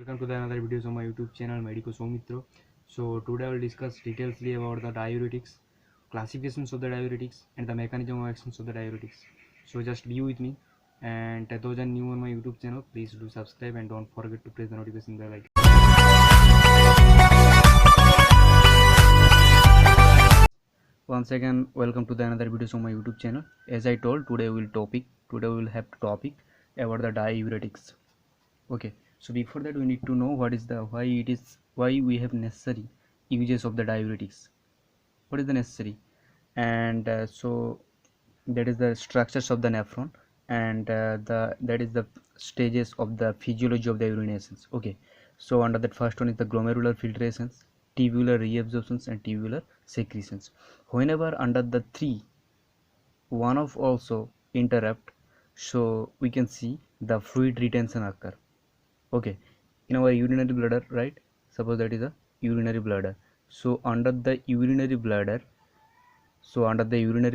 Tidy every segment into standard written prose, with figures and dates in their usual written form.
Welcome to the another videos on my YouTube channel Medico Soumitra. So today I will discuss detailedly about the diuretics, classifications of the diuretics and the mechanism of actions of the diuretics. So just be with me, and those are new on my YouTube channel, please do subscribe and don't forget to press the notification bell icon. Once again, welcome to the another videos on my YouTube channel. As I told, today we will have topic about the diuretics. Okay, so before that we need to know why we have necessary uses of the diuretics. What is the necessary? And so that is the structures of the nephron, and that is the stages of the physiology of the urinations. Okay, so under that first one is the glomerular filtrations, tubular reabsorptions and tubular secretions. Whenever under the three one of also interrupt, so we can see the fluid retention occur. Okay, in our urinary bladder, right? Suppose that is a urinary bladder. So under the urinary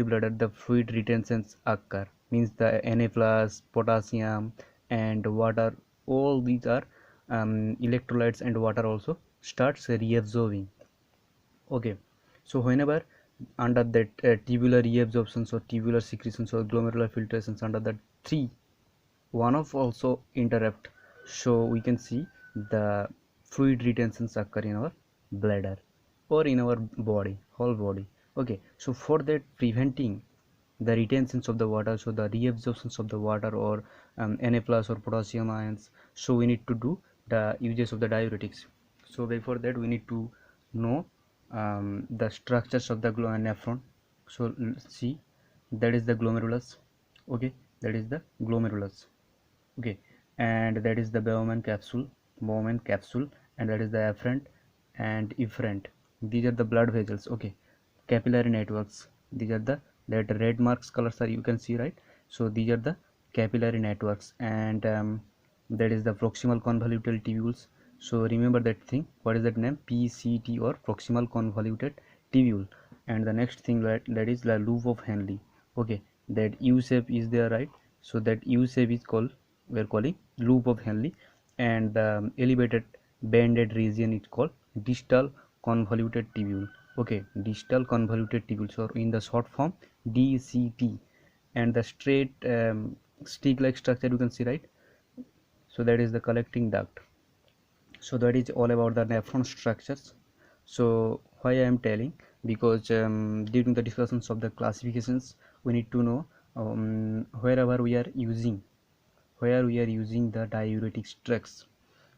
bladder, the fluid retentions occur, means the Na plus, potassium and water, all these are electrolytes, and water also starts reabsorbing. Okay, so whenever under that tubular reabsorptions or tubular secretions or glomerular filtrations, under the three one of also interrupt, so we can see the fluid retentions occur in our bladder or in our body, whole body. Okay, so for that preventing the retentions of the water, so the reabsorptions of the water or Na plus or potassium ions, so we need to do the uses of the diuretics. So before that we need to know the structures of the nephron. So see, that is the glomerulus. Okay, that is the glomerulus. Okay, and that is the Bowman capsule, and that is the afferent and efferent. These are the blood vessels. Okay, capillary networks, these are the that red marks colors are, you can see, right? So these are the capillary networks, and that is the proximal convoluted tubules. So remember that thing, what is that name? PCT, or proximal convoluted tubule. And the next thing, that is the loop of Henle. Okay, that U shape is there, right? So that U shape is called, we are calling loop of Henle, and the elevated banded region is called distal convoluted tubule. Okay, distal convoluted tubule, so in the short form DCT. And the straight stick like structure, you can see, right? So that is the collecting duct. So that is all about the nephron structures. So why I am telling, because during the discussions of the classifications, we need to know wherever we are using the diuretic drugs.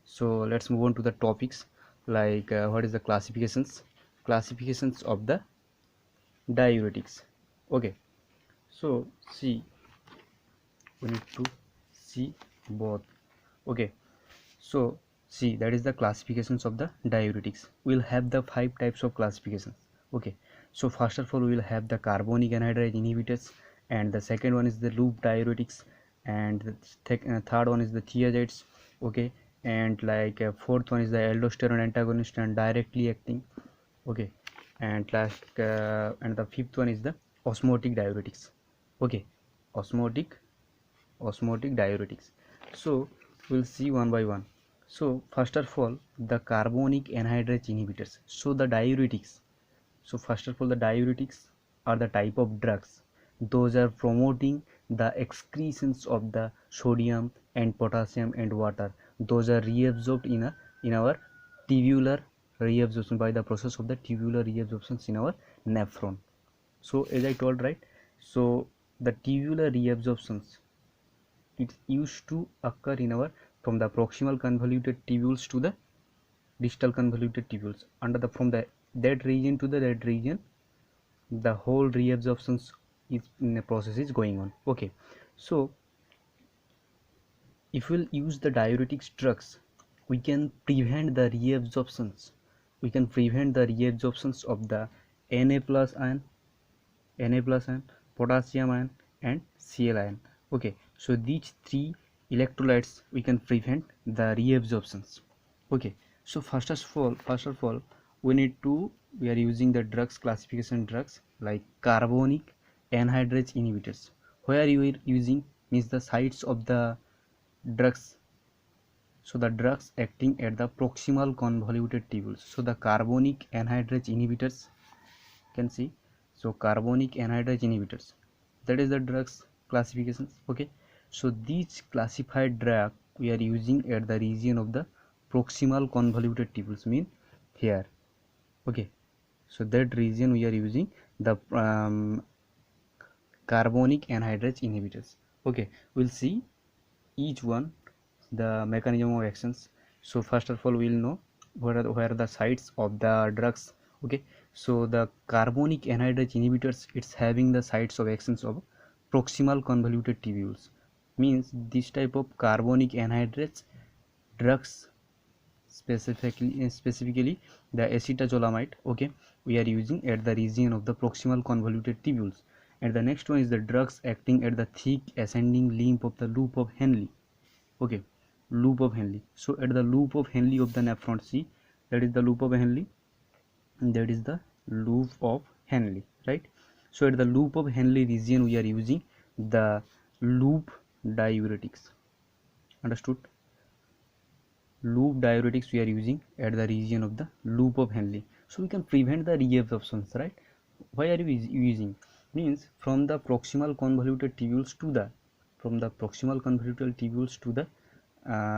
So let's move on to the topics, like what is the classifications of the diuretics. Okay, so see, we need to see both. Okay, so see, that is the classifications of the diuretics. We'll have the 5 types of classifications. Okay, so first of all we will have the carbonic anhydrase inhibitors, and the second one is the loop diuretics, and the third one is the thiazides. Okay, and like fourth one is the aldosterone antagonist and directly acting. Okay, and last and the fifth one is the osmotic diuretics. Okay, osmotic diuretics. So we'll see one by one. So first of all, the carbonic anhydrase inhibitors, so the diuretics. So first of all, the diuretics are the type of drugs, those are promoting the excretions of the sodium and potassium and water. Those are reabsorbed in our tubular reabsorption, by the process of the tubular reabsorptions in our nephron. So as I told, right, so the tubular reabsorptions, it used to occur in our, from the proximal convoluted tubules to the distal convoluted tubules. Under the, from the that region to the that region, the whole reabsorptions is in the process is going on. Okay, so if we'll use the diuretic drugs, we can prevent the reabsorptions. Of the Na plus ion, potassium ion and Cl ion. Okay, so these three electrolytes we can prevent the reabsorptions. Okay, so first of all we are using the drugs, classification drugs, like carbonic anhydrase inhibitors. Where you are using, means the sites of the drugs So the drugs acting at the proximal convoluted tubules. So the carbonic anhydrase inhibitors, can see. So carbonic anhydrase inhibitors, that is the drugs classifications. Okay, so these classified drug we are using at the region of the proximal convoluted tubules, mean here. Okay, so that region we are using the carbonic anhydrase inhibitors. Okay, we'll see each one the mechanism of actions. So first of all we'll know where are the sites of the drugs. Okay, so the carbonic anhydrase inhibitors, it's having the sites of actions of proximal convoluted tubules, means this type of carbonic anhydrase drugs, specifically the acetazolamide. Okay, we are using at the region of the proximal convoluted tubules. And the next one is the drugs acting at the thick ascending limb of the loop of Henle. Okay, loop of Henle. So at the loop of Henle of the nephron, see, that is the loop of Henle, that is the loop of Henle, right? So at the loop of Henle region we are using the loop diuretics, understood? Loop diuretics we are using at the region of the loop of Henle, so we can prevent the reabsorptions, right? Why are we using, means from the proximal convoluted tubules to the, from the proximal convoluted tubules to the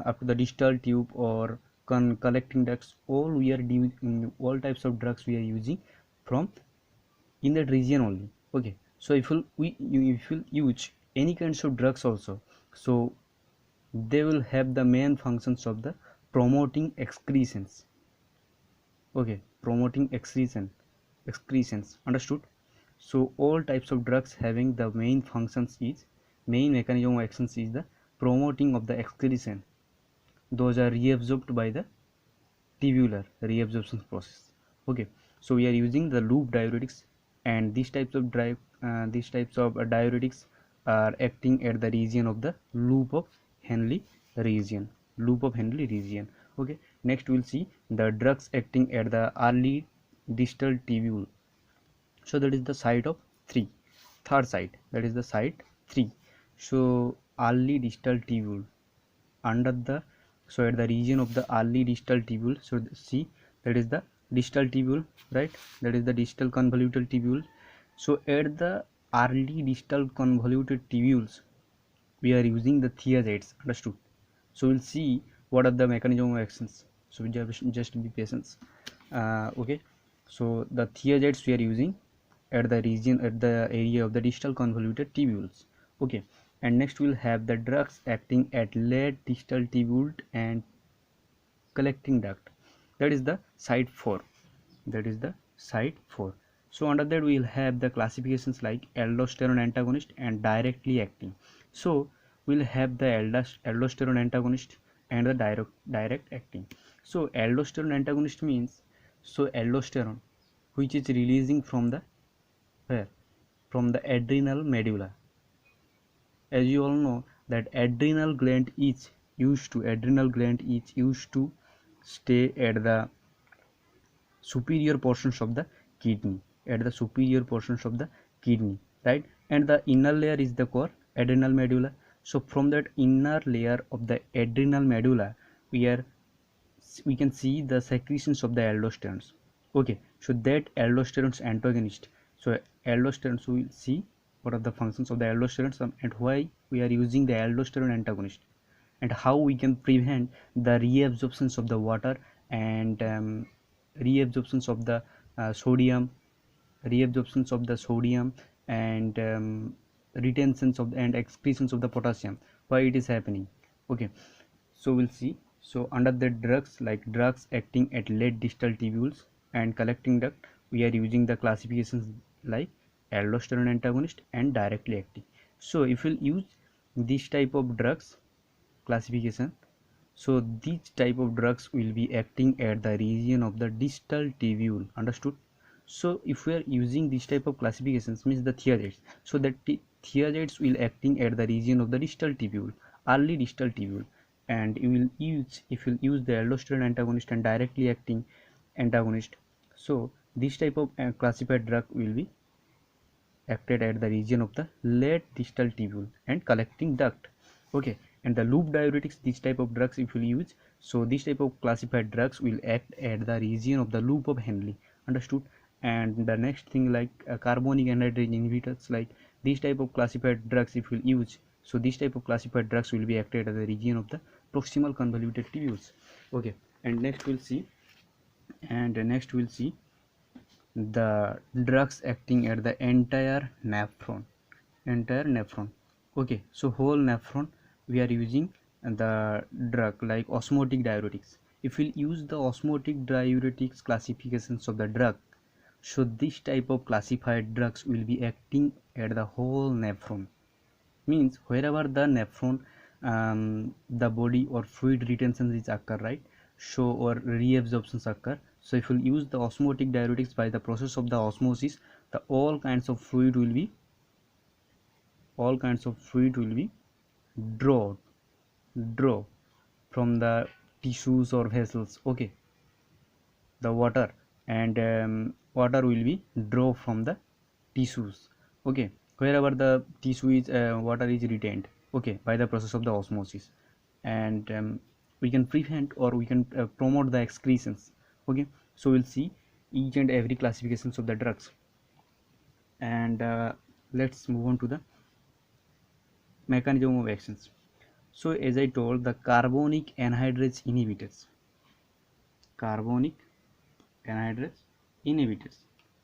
up to the distal tube or collecting ducts, all we are doing, all types of drugs we are using from in that region only. Okay, so if you use any kinds of drugs also, so they will have the main functions of the promoting excretions. Okay, promoting excretions, understood? So all types of drugs having the main functions is, main mechanism of actions is the promoting of the excretion. Those are reabsorbed by the tubular reabsorption process. Okay, so we are using the loop diuretics, and these types of diuretics are acting at the region of the loop of Henle region, loop of Henle region. Okay, next we'll see the drugs acting at the early distal tubule. So that is the site of 3, third site, that is the site 3. So early distal tubule under the, so at the region of the early distal tubule, so see, that is the distal tubule, right? That is the distal convoluted tubule. So at the early distal convoluted tubules we are using the thiazides, understood? So we'll see what are the mechanism of actions, so just be patient. Okay, so the thiazides we are using at the region, at the area of the distal convoluted tubules. Okay, and next we'll have the drugs acting at late distal tubule and collecting duct, that is the site 4, that is the site 4. So under that we will have the classifications like aldosterone antagonist and directly acting. So we'll have the aldosterone antagonist and the direct acting. So aldosterone antagonist means, so aldosterone which is releasing from the, where, from the adrenal medulla. As you all know that adrenal gland is used to stay at the superior portions of the kidney, at the superior portions of the kidney, right? And the inner layer is the core adrenal medulla. So from that inner layer of the adrenal medulla we can see the secretions of the aldosterons. Okay, so that aldosterone antagonist, so aldosterone, we will see what are the functions of the aldosterone and why we are using the aldosterone antagonist, and how we can prevent the reabsorptions of the water and reabsorptions of the sodium, reabsorptions of the sodium and retentions of and excretions of the potassium, why it is happening. Okay, so we'll see. So under the drugs, like drugs acting at late distal tubules and collecting duct, we are using the classifications like aldosterone antagonist and directly acting. So if we'll use this type of drugs classification, so these type of drugs will be acting at the region of the distal tubule, understood? So if we are using this type of classifications, means the thiazides, so that thiazides will acting at the region of the distal tubule, early distal tubule. And you will use, if you use the aldosterone antagonist and directly acting antagonist, so this type of classified drug will be acted at the region of the late distal tubule and collecting duct. Okay, and the loop diuretics, this type of drugs if you use, So this type of classified drugs will act at the region of the loop of Henle. Understood? And the next thing, like carbonic anhydrase inhibitors, like this type of classified drugs if we use, so this type of classified drugs will be acted at the region of the proximal convoluted tubules. Okay, and next we'll see the drugs acting at the entire nephron. Okay, so whole nephron we are using the drug like osmotic diuretics. If we use the osmotic diuretics classifications of the drug, so this type of classified drugs will be acting at the whole nephron, means wherever the nephron, the body or fluid retention is occur, right? So or reabsorptions occur. So if we use the osmotic diuretics, by the process of the osmosis, the all kinds of fluid will be draw draw from the tissues or vessels. Okay, the water, and water will be draw from the tissues. Okay, wherever the tissue is, water is retained, okay, by the process of the osmosis. And we can prevent or we can promote the excretions. Okay, so we'll see each and every classifications of the drugs. And let's move on to the mechanism of actions. So as I told, the carbonic anhydrase inhibitors.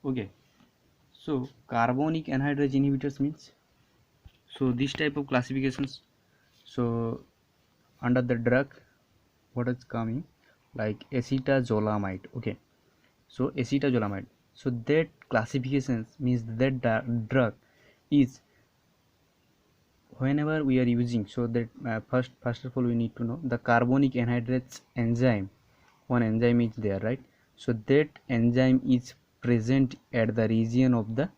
Okay, so carbonic anhydrase inhibitors means, so this type of classifications, so under the drug what is coming, like acetazolamide. Okay, so acetazolamide, so that classifications means that the drug is, whenever we are using, so that first of all we need to know the carbonic anhydrase enzyme. One enzyme is there, right? So that enzyme is present at the region of the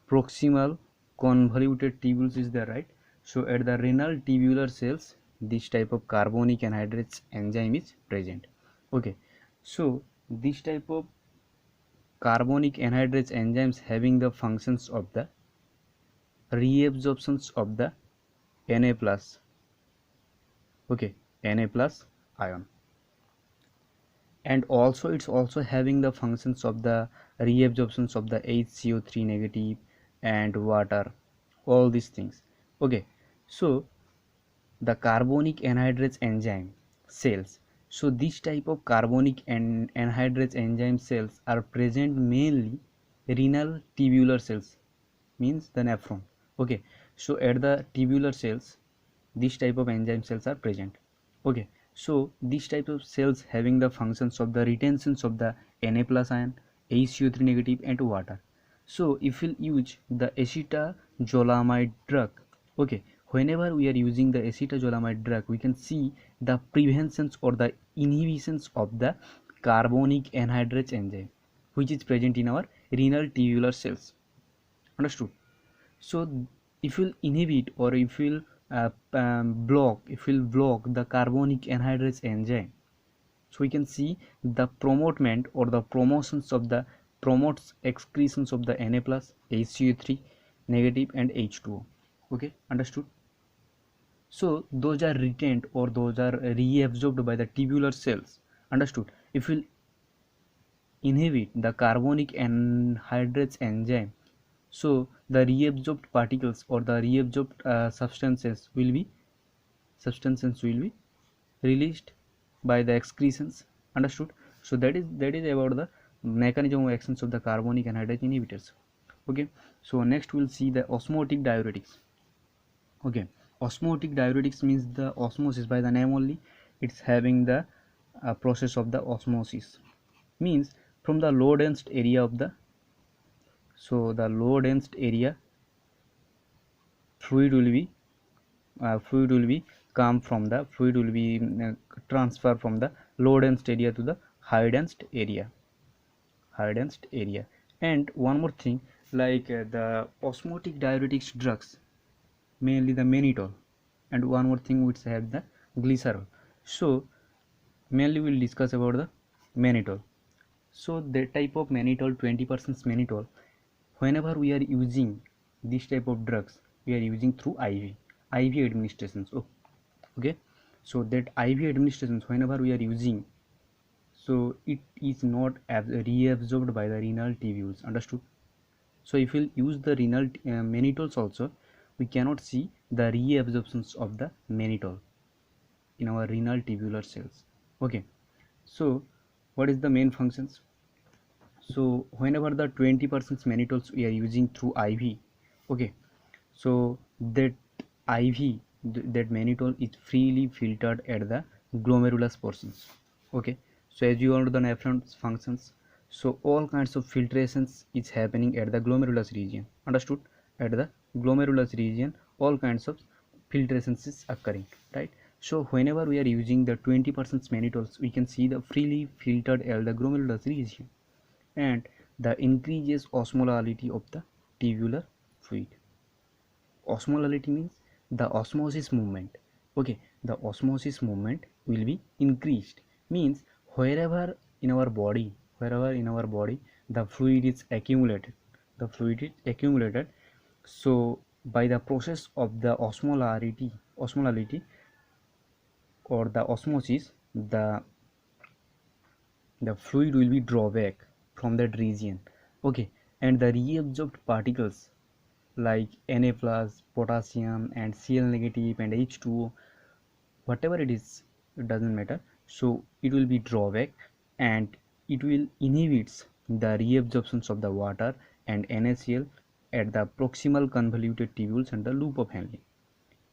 proximal convoluted tubules is there, right? So at the renal tubular cells, this type of carbonic anhydrase enzyme is present. Okay, so this type of carbonic anhydrase enzymes having the functions of the reabsorptions of the Na plus, okay, Na plus ion, and also it's also having the functions of the reabsorptions of the HCO3 negative and water, all these things. Okay, so the carbonic anhydrase enzyme cells, so this type of carbonic and anhydrase enzyme cells are present mainly renal tubular cells, means the nephron. Okay, so at the tubular cells this type of enzyme cells are present. Okay, so this type of cells having the functions of the retentions of the Na plus ion, HCO3 negative and water. So if we use the acetazolamide drug, okay, whenever we are using the acetazolamide drug, we can see the preventions or the inhibitions of the carbonic anhydrase enzyme which is present in our renal tubular cells. Understood? So if we'll inhibit or if we'll block the carbonic anhydrase enzyme, so we can see the promotement or the promotions of the promotes excretions of the Na plus, HCO3 negative and H2O. Okay, understood? So those are retained or those are reabsorbed by the tubular cells. Understood? If we inhibit the carbonic anhydrase enzyme, so the reabsorbed particles or the reabsorbed substances will be released by the excretions. Understood? So that is about the mechanism of actions of the carbonic anhydrase inhibitors. Okay, so next we'll see the osmotic diuretics. Okay, osmotic diuretics means the osmosis, by the name only it's having the process of the osmosis, means from the low dense area of the, so the low dense area fluid will be fluid will be transfer from the low dense area to the high dense area. And one more thing, like the osmotic diuretics drugs, mainly the mannitol, and one more thing which have the glycerol. So mainly we'll discuss about the mannitol. So the type of mannitol, 20% mannitol, whenever we are using this type of drugs, we are using through IV administrations. Oh, okay, So that IV administrations whenever we are using, so it is not reabsorbed by the renal tubules. Understood? So if we'll use the renal mannitols also, we cannot see the reabsorptions of the mannitol in our renal tubular cells. Okay, so what is the main functions? So whenever the 20% mannitols we are using through IV, okay, so that IV, that mannitol is freely filtered at the glomerulus portions. Okay, so as you all know the nephron functions, so all kinds of filtrations is happening at the glomerulus region. Understood? At the glomerulus region all kinds of filtrations is occurring, right? So whenever we are using the 20% mannitols, we can see the freely filtered at the glomerulus region, and the increases osmolality of the tubular fluid. Osmolality means the osmosis movement. Okay, the osmosis movement will be increased, means wherever in our body the fluid is accumulated, so by the process of the osmolality or the osmosis, the fluid will be draw back from that region. Okay, and the reabsorbed particles like Na plus, potassium and Cl negative and H2O, whatever it is, it doesn't matter. So it will be drawback, and it will inhibits the reabsorptions of the water and NaCl at the proximal convoluted tubules and the loop of Henle.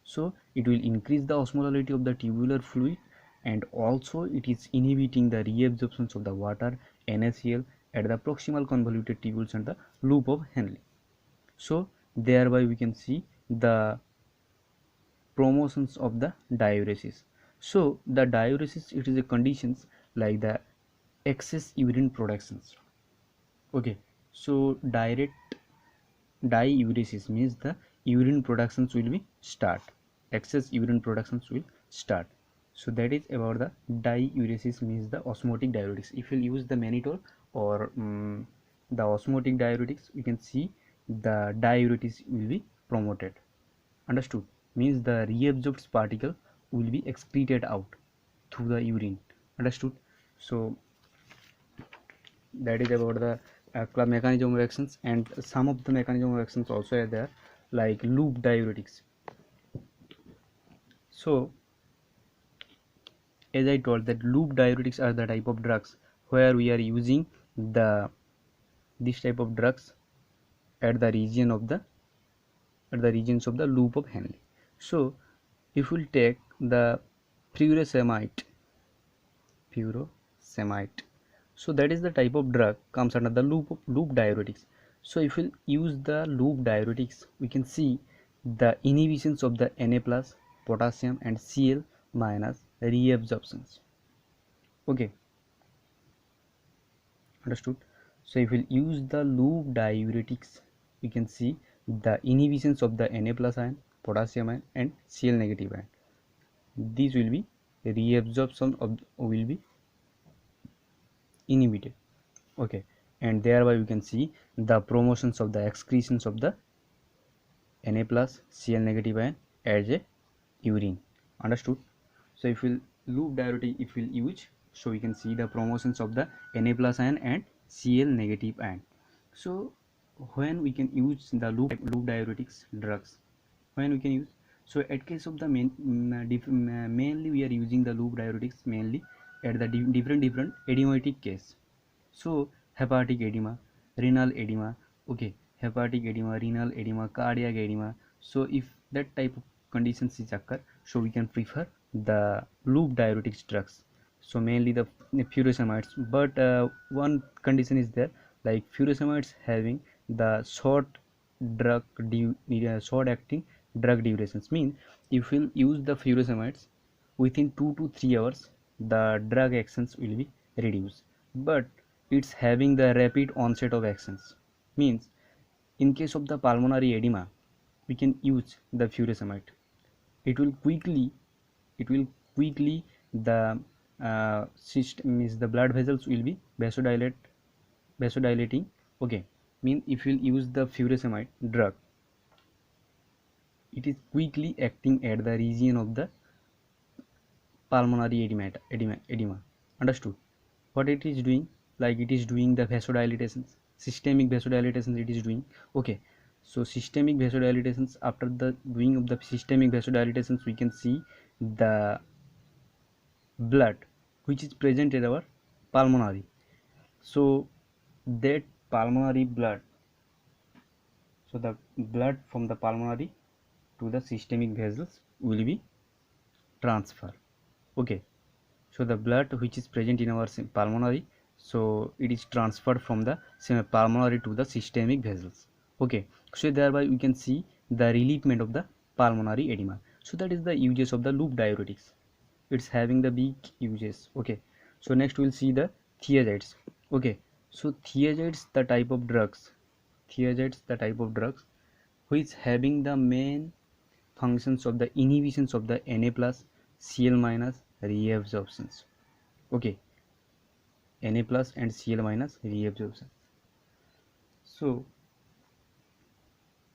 So it will increase the osmolality of the tubular fluid, and also it is inhibiting the reabsorptions of the water NaCl at the proximal convoluted tubules and the loop of Henle. So thereby we can see the promotions of the diuresis. So the diuresis, it is a conditions like the excess urine productions. Okay, so direct diuresis means the urine productions will be start, excess urine productions will start. So that is about the diuresis, means the osmotic diuretics. If you use the mannitol or the osmotic diuretics, we can see the diuretics will be promoted. Understood? Means the reabsorbed particle will be excreted out through the urine. Understood? So that is about the mechanism of actions, and some of the mechanism of actions also are there, like loop diuretics. So as I told that loop diuretics are the type of drugs where we are using the this type of drugs at the regions of the loop of Henle. So if we'll take the furosemide, so that is the type of drug comes under the loop diuretics. So if we use the loop diuretics, we can see the inhibitions of the Na plus, potassium and Cl minus reabsorptions. Okay, understood? So if we use the loop diuretics, we can see the inhibitions of the Na plus ion, potassium ion and Cl negative ion. These will be reabsorption of will be inhibited. Okay, and thereby we can see the promotions of the excretions of the Na plus, Cl negative ion as a urine. Understood? So if we loop diuretic, if we use, so we can see the promotions of the Na plus ion and Cl negative ion. So when we can use the loop diuretics drugs, when we can use, so at case of the mainly we are using the loop diuretics mainly at the different edemotic case. So hepatic edema, renal edema, okay, hepatic edema, renal edema, cardiac edema. So if that type of conditions is occur, so we can prefer the loop diuretics drugs. So mainly the furosemides, but one condition is there, like furosemides having the short acting drug durations. Mean if we'll use the furosemides within 2 to 3 hours, the drug actions will be reduced, but it's having the rapid onset of actions. Means in case of the pulmonary edema, we can use the furosemide. It will quickly the system is the blood vessels will be vasodilating. Okay, mean if you use the furosemide drug, it is quickly acting at the region of the pulmonary edema. Understood? What it is doing? Like it is doing the vasodilatations, systemic vasodilatations it is doing. Okay, so systemic vasodilatations, after the doing of the systemic vasodilatations, we can see the blood which is present in our pulmonary. So that pulmonary blood, so the blood from the pulmonary to the systemic vessels will be transferred. Okay, so the blood which is present in our pulmonary, so it is transferred from the pulmonary to the systemic vessels. Okay, so thereby we can see the relievement of the pulmonary edema. So that is the uses of the loop diuretics. It's having the big uses. Okay, so next we'll see the thiazides. Okay, so thiazides the type of drugs, thiazides the type of drugs which having the main functions of the inhibitions of the Na plus Cl minus reabsorptions. Okay, Na plus and Cl minus reabsorption. So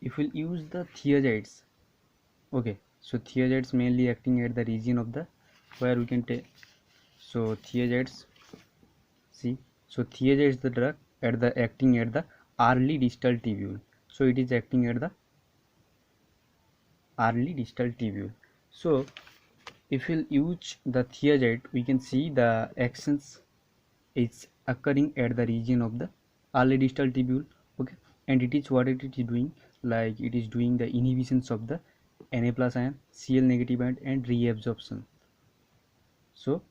if we'll use the thiazides, okay, so thiazides mainly acting at the region of the, where we can take, so thiazides, see, so thiazides the drug at the acting at the early distal tubule. So it is acting at the early distal tubule. So if we'll use the thiazide, we can see the actions is occurring at the region of the early distal tubule. Okay, and it is what it is doing, like it is doing the inhibitions of the Na plus ion, Cl negative ion and reabsorption. So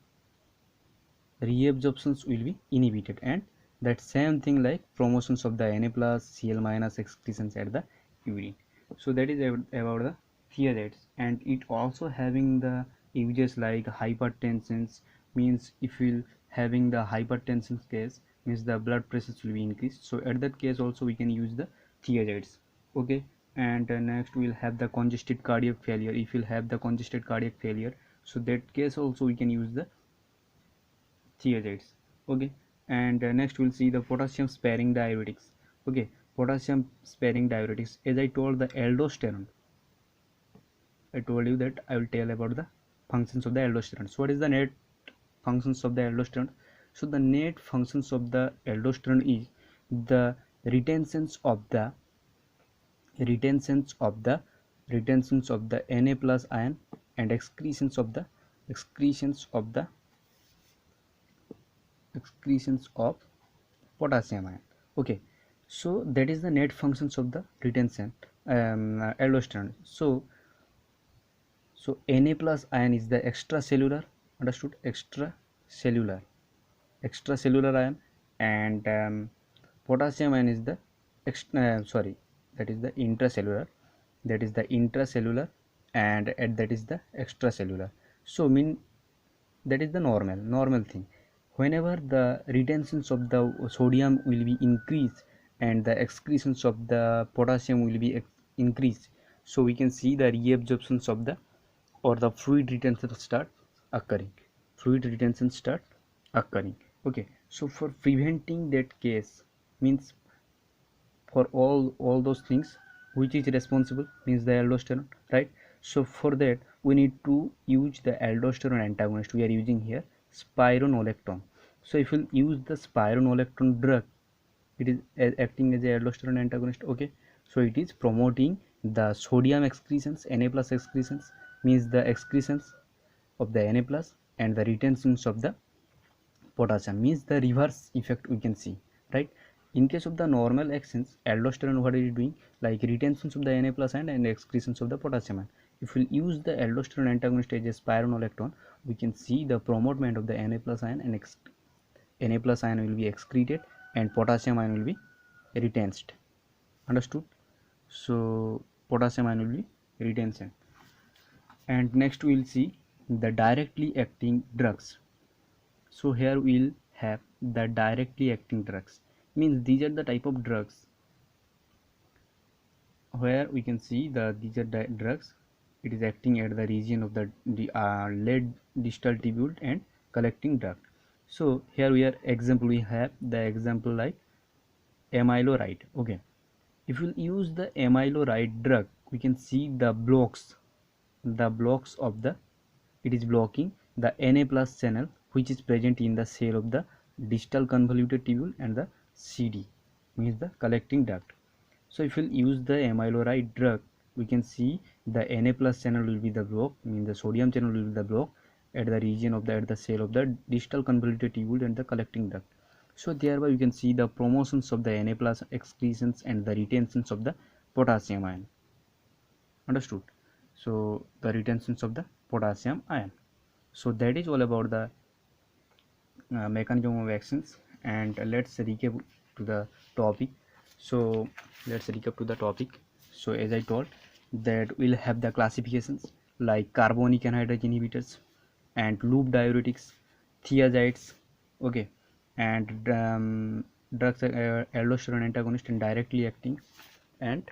reabsorptions will be inhibited, and that same thing like promotions of the Na plus Cl minus excretions at the urine. So that is about the thiazides, and it also having the uses like hypertensions, means if you having the hypertension case, means the blood pressures will be increased, so at that case also we can use the thiazides. Okay, and next we'll have the congested cardiac failure. If you'll have the congested cardiac failure, so that case also we can use the thiazides. Okay, and next we'll see the potassium sparing diuretics. Okay, potassium sparing diuretics, as I told the aldosterone, I told you that I will tell about the functions of the aldosterone. So what is the net functions of the aldosterone? So the net functions of the aldosterone is the retentions of the retentions of the retentions of the Na plus ion and excretions of the excretions of the excretions of potassium ion. Okay, so that is the net functions of the retention aldosterone. So Na plus ion is the extracellular, understood, extracellular ion, and potassium ion is the sorry, that is the intracellular, and that is the extracellular. So mean that is the normal thing. Whenever the retentions of the sodium will be increased and the excretions of the potassium will be increased, so we can see the reabsorptions of the, or the fluid retention start occurring, okay, so for preventing that case, means for all those things, which is responsible, means the aldosterone, right? So for that we need to use the aldosterone antagonist. We are using here spironolactone. So if we use the spironolactone drug, it is acting as a aldosterone antagonist. Okay, so it is promoting the sodium excretions, Na plus excretions, means the excretions of the Na plus and the retentions of the potassium, means the reverse effect we can see, right? In case of the normal actions, aldosterone, what is it doing, like retentions of the Na plus and excretions of the potassium ion. If we use the aldosterone antagonist as a spironolactone, we can see the promotement of the Na plus ion and Na plus ion will be excreted and potassium ion will be retained. Understood? So potassium ion will be retained. And next we will see the directly acting drugs. So here we'll have the directly acting drugs, means these are the type of drugs where we can see these are drugs, it is acting at the region of the lead distal tubule and collecting drug. So here we have the example like amiloride. Okay, if we use the amiloride drug, we can see the blocks of the, it is blocking the Na plus channel which is present in the cell of the distal convoluted tubule and the CD means the collecting duct. So if we'll use the amiloride drug, we can see the Na plus channel will be the block, means the sodium channel will be the block at the region of the at the cell of the distal convoluted tubule and the collecting duct. So thereby you can see the promotions of the Na plus excretions and the retentions of the potassium ion. Understood? So the retentions of the potassium ion. So that is all about the mechanism of actions, and let's recap to the topic. So let's recap to the topic. So as I told that we'll have the classifications like carbonic anhydrase inhibitors and loop diuretics, thiazides, okay, and drugs aldosterone antagonist and directly acting, and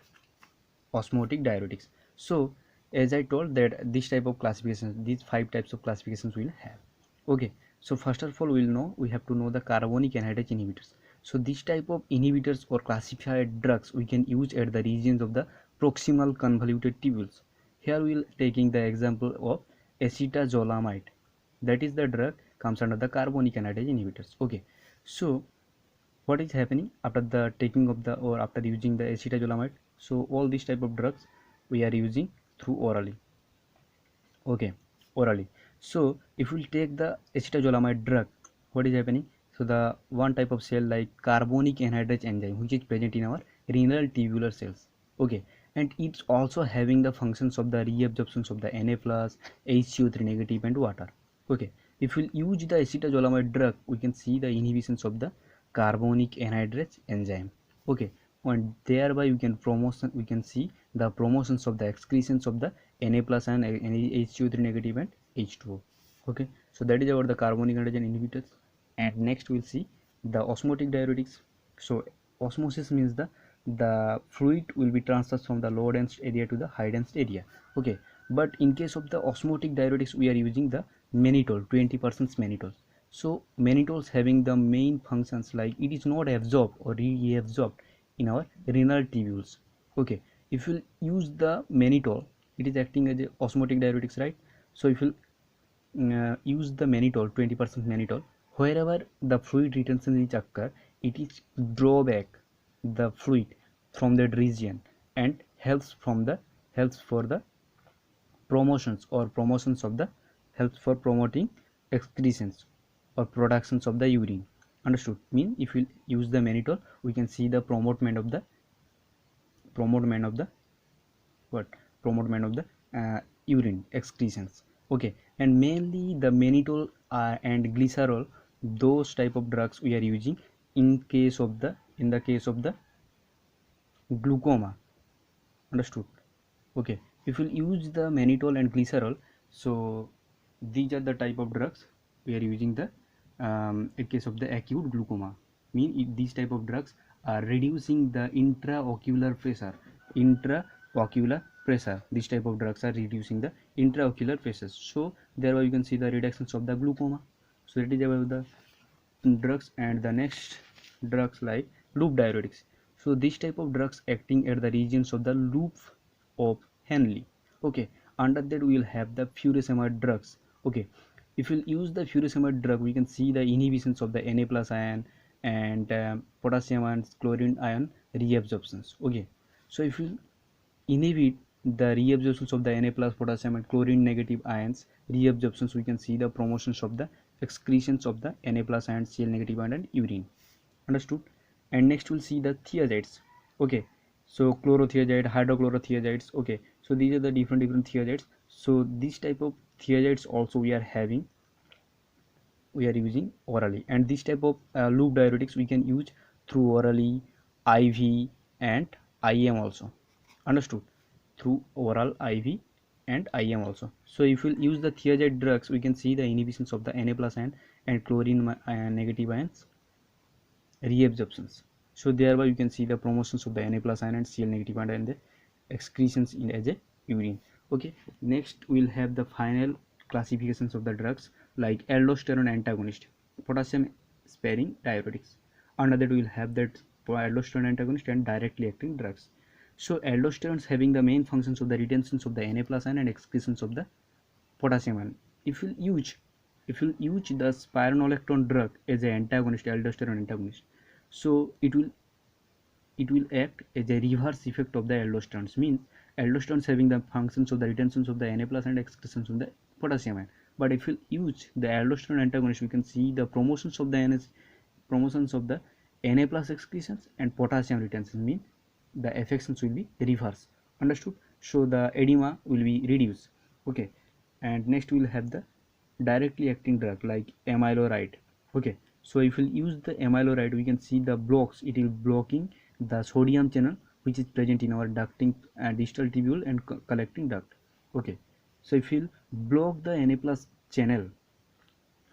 osmotic diuretics. So as I told that this type of classifications, these 5 types of classifications we'll have. Okay, so first of all we have to know the carbonic anhydrase inhibitors. So this type of inhibitors or classified drugs we can use at the regions of the proximal convoluted tubules. Here we will taking the example of acetazolamide, that is the drug comes under the carbonic anhydrase inhibitors. Okay, so what is happening after the taking of the or after using the acetazolamide? So all these type of drugs we are using through orally. Okay, orally. So if we take the acetazolamide drug, what is happening? So the one type of cell like carbonic anhydrase enzyme which is present in our renal tubular cells. Okay, and it's also having the functions of the reabsorptions of the Na plus, HCO3 negative and water. Okay, if we use the acetazolamide drug, we can see the inhibitions of the carbonic anhydrase enzyme. Okay, and thereby we can see the promotions of the excretions of the Na plus and HCO3 negative and H2O. Okay, so that is about the carbonic anhydrase inhibitors. And next we'll see the osmotic diuretics. So osmosis means the fluid will be transferred from the low dense area to the high dense area. Okay, but in case of the osmotic diuretics we are using the mannitol, 20% mannitol. So mannitols having the main functions like it is not absorbed or reabsorbed in our renal tubules. Okay, if you use the mannitol, it is acting as a osmotic diuretics, right? So if you use the mannitol, 20% mannitol, wherever the fluid retention is occur, it is draw back the fluid from that region and helps for the promotions of the helps for promoting excretions or productions of the urine. Understood? Mean if we use the mannitol, we can see the promotement of the what promotement of the urine excretions. Okay, and mainly the mannitol and glycerol, those type of drugs we are using in the case of the glaucoma. Understood? Okay, if we use the mannitol and glycerol, so these are the type of drugs we are using the in case of the acute glaucoma. These type of drugs are reducing the intraocular pressure. These type of drugs are reducing the intraocular pressure, so thereby you can see the reductions of the glaucoma. So it is about the drugs. And the next drugs like loop diuretics. So this type of drugs acting at the regions of the loop of Henle. Okay, under that we will have the furosemide drugs. Okay, if we use the furosemide drug, we can see the inhibitions of the Na plus ion and potassium ion, chlorine ion reabsorptions. Okay, so if we inhibit the reabsorptions of the Na plus, potassium and chlorine negative ions reabsorptions, we can see the promotions of the excretions of the Na plus ion, Cl negative ion and urine. Understood? And next we'll see the thiazides. Okay, so chlorothiazide, hydrochlorothiazides. Okay, so these are the different thiazides. So this type of thiazides also we are using orally, and this type of loop diuretics we can use through orally, IV and IM also. Understood? Through oral, IV and IM also. So if we use the thiazide drugs, we can see the inhibitions of the Na plus ion and chlorine negative ions reabsorptions. So thereby you can see the promotions of the Na plus ion and Cl negative ion and the excretions in as a urine. Okay, next we'll have the final classifications of the drugs like aldosterone antagonist, potassium sparing diuretics. Under that we'll have that aldosterone antagonist and directly acting drugs. So aldosterones having the main functions of the retentions of the Na plus ion and excretions of the potassium ion. If you use if you use the spironolactone drug as an antagonist, aldosterone antagonist, so it will act as a reverse effect of the aldosterone. Means aldosterone having the functions of the retentions of the Na plus and excretions of the potassium ion. But if you use the aldosterone antagonist, we can see the promotions of the Na plus excretions and potassium retention. Means the affections will be reverse. Understood? So the edema will be reduced. Okay. And next we will have the directly acting drug like amiloride. Okay, so if we use the amiloride, we can see the blocks, it will blocking the sodium channel which is present in our ducting distal tubule and collecting duct. Okay, so if we block the Na plus channel,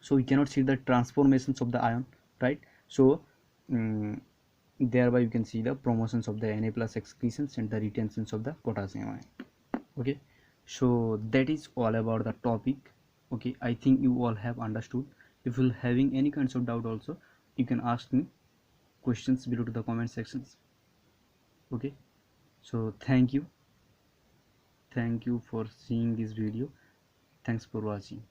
so we cannot see the transformations of the ion, right? So thereby you can see the promotions of the Na plus excretions and the retentions of the potassium ion. Okay, so that is all about the topic. Okay, I think you all have understood. If you're having any kinds of doubt also, you can ask me questions below to the comment sections. Okay, so thank you for seeing this video. Thanks for watching.